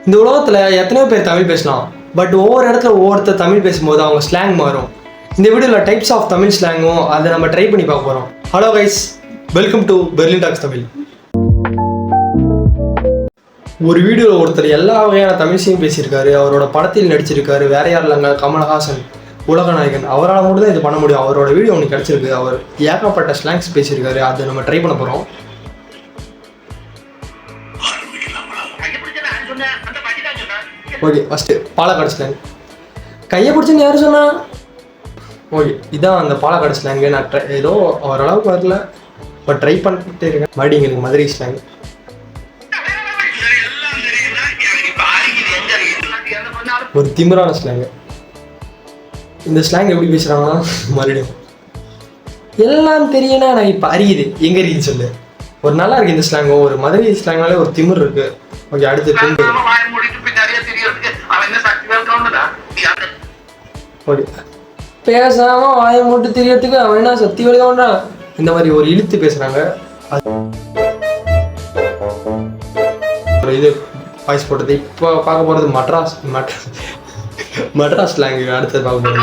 இந்த உலகத்தில் எத்தனையோ பேர் தமிழ் பேசலாம், பட் ஒவ்வொரு இடத்துல ஒவ்வொருத்தர் தமிழ் பேசும்போது அவங்க ஸ்லாங் மாறும். இந்த வீடியோவில் டைப்ஸ் ஆஃப் தமிழ் ஸ்லாங்கும் அதை நம்ம ட்ரை பண்ணி பார்க்க போகிறோம். Hello guys, welcome to Berlin talks Tamil. ஒரு வீடியோவில் ஒருத்தர் எல்லா வகையான தமிழ்ஸையும் பேசியிருக்காரு. அவரோட படத்தில் நடிச்சிருக்காரு. வேற யாரும் இல்லைங்க, கமல்ஹாசன், உலகநாயகன். அவரால் மட்டும் தான் இது பண்ண முடியும். அவரோட வீடியோ ஒன்று கிடச்சிருக்கு. அவர் ஏகப்பட்ட ஸ்லாங்ஸ் பேசியிருக்காரு. அதை நம்ம ட்ரை பண்ண போகிறோம். Okay, first Palakkad slang. கையை பிடிச்சுன்னு யார் சொன்னா? ஓகே, இதான் அந்த பாலக்காடு ஸ்லாங்கு. நான் ஏதோ ஓரளவுக்கு வரல, பட் ட்ரை பண்ணிட்டே இருக்கேன். மறுபடியும் எனக்கு மதுரை ஸ்லாங். ஒரு திமிரான ஸ்லாங்கு. இந்த ஸ்லாங் எப்படி பேசுகிறாங்கன்னா, மறுபடியும் எல்லாம் தெரியும்னா நான் இப்போ அறியுது எங்கே இருக்குன்னு சொல்லு. ஒரு நல்லா இருக்கு இந்த ஸ்லாங். ஒரு மதுரை ஸ்லாங்னாலே ஒரு திமிர் இருக்கு. ஓகே, அடுத்து ஓகே, பேசாம வாயை மூட்டு தெரியறதுக்கு அவன் என்ன சக்தி வழிதான். இந்த மாதிரி ஒரு இழுத்து பேசுறாங்க. இது வாய்ஸ் போட்டது. இப்போ பார்க்க போறது மட்ராஸ் ஸ்லாங். அடுத்தது பார்க்க போறது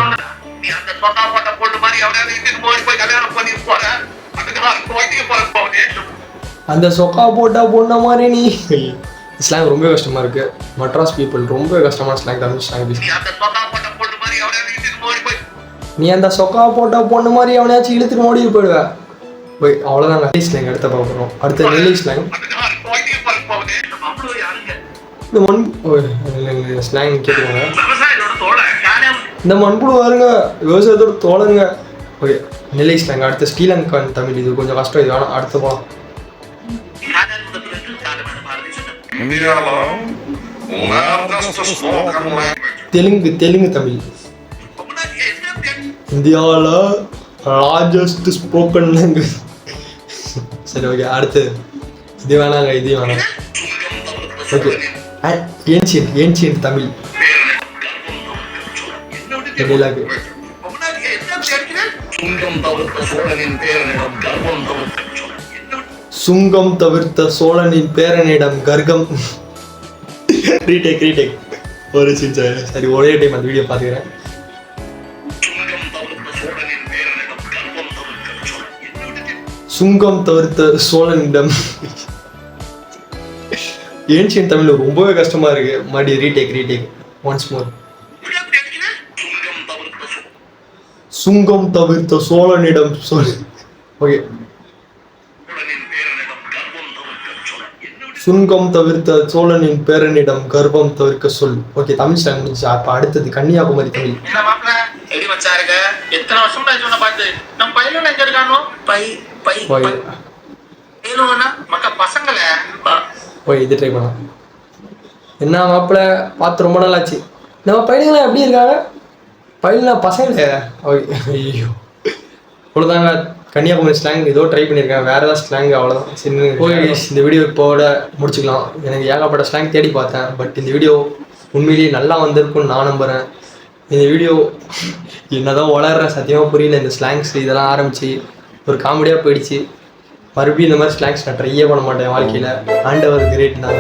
அந்த சொக்கா போட்டா பொண்ண மாதிரி நீ. ஸ்லாங் ரொம்ப கஷ்டமா இருக்கு. மட்ராஸ் பீப்புள் ரொம்ப கஷ்டமான ஸ்லாங். தமிழ் ஸ்லாங். நீ அந்த சொக்கா போட்டா பொண்ணு மாதிரி அவனையாச்சும் இழுத்துட்டு ஓடி போயிடுவேன். போய் அவ்வளோதாங்க. ஸ்லாங் அடுத்த பார்க்குறோம். அடுத்த நெல்லை ஸ்லாங். இந்த ஸ்லாங் கேட்டுக்கோங்க. இந்த மண்புழு வாருங்க, விவசாயத்தோட தோழங்க. ஓகே, நெல்லை ஸ்லாங். அடுத்த ஸ்ரீலங்கன் தமிழ். இது கொஞ்சம் கஷ்டம். இது வேணாம், அடுத்த போகலாம். தெலுங்கு தமிழ். இந்தியாவில் லார்ஜஸ்ட் ஸ்போக்கன் லாங்குவேஜ். சரி, ஓகே, அடுத்து இது வேணாங்க, இது வேணாம். Okay, ancient Tamil. சுங்கம் தவிர்த்த சோழனின் பேரனிடம் கர்கம். ரீடேக் ஒரு சரி, ஒரே டைம் அந்த வீடியோ பார்த்துக்கிறேன். சுங்கம் தவிர்த்த சோழனிடம். ஏன்ஷியன்ட் தமிழ் ரொம்பவே கஷ்டமா இருக்கு. மறுபடியும் ரீடேக் ஒன்ஸ் மோர். சுங்கம் தவிர்த்த சோழனிடம் சொல். ஓகே, சுங்கம் தவிர்த்த சோழனின் பேரனிடம் கர்ப்பம் தவிர்க்க சொல். ஓகே, தமிழ் ஸ்லாங் முடிஞ்சு. அப்ப அடுத்தது கன்னியாகுமரி தமிழ். இது ட்ரை பண்ணலாம். என்ன மாப்பிள்ள பார்த்து ரொம்ப நாள் ஆச்சு. நம்ம பையனுங்களாம் எப்படி இருக்காங்க? பையனா பசங்க. ஐயோ, அவ்வளோதாங்க. கன்னியாகுமரி ஸ்லாங் ஏதோ ட்ரை பண்ணியிருக்கேன். வேறு ஏதாவது ஸ்லாங் அவ்வளோதான். சரி, ஓகே, இந்த வீடியோ இப்போட முடிச்சுக்கலாம். எனக்கு ஏகப்பட்ட ஸ்லாங் தேடி பார்த்தேன், பட் இந்த வீடியோ உண்மையிலேயே நல்லா வந்திருக்குன்னு நான் நம்புகிறேன். இந்த வீடியோ என்னதான் வளர்ற சத்தியமாக புரியல. இந்த ஸ்லாங்ஸ் இதெல்லாம் ஆரம்பித்து ஒரு காமெடியாக போயிடுச்சு. மறுபடியும் இந்த மாதிரி ஸ்லாங்ஸ் நான் ட்ரையே பண்ண மாட்டேன் வாழ்க்கையில். ஆண்டவர் கிரேட்னால.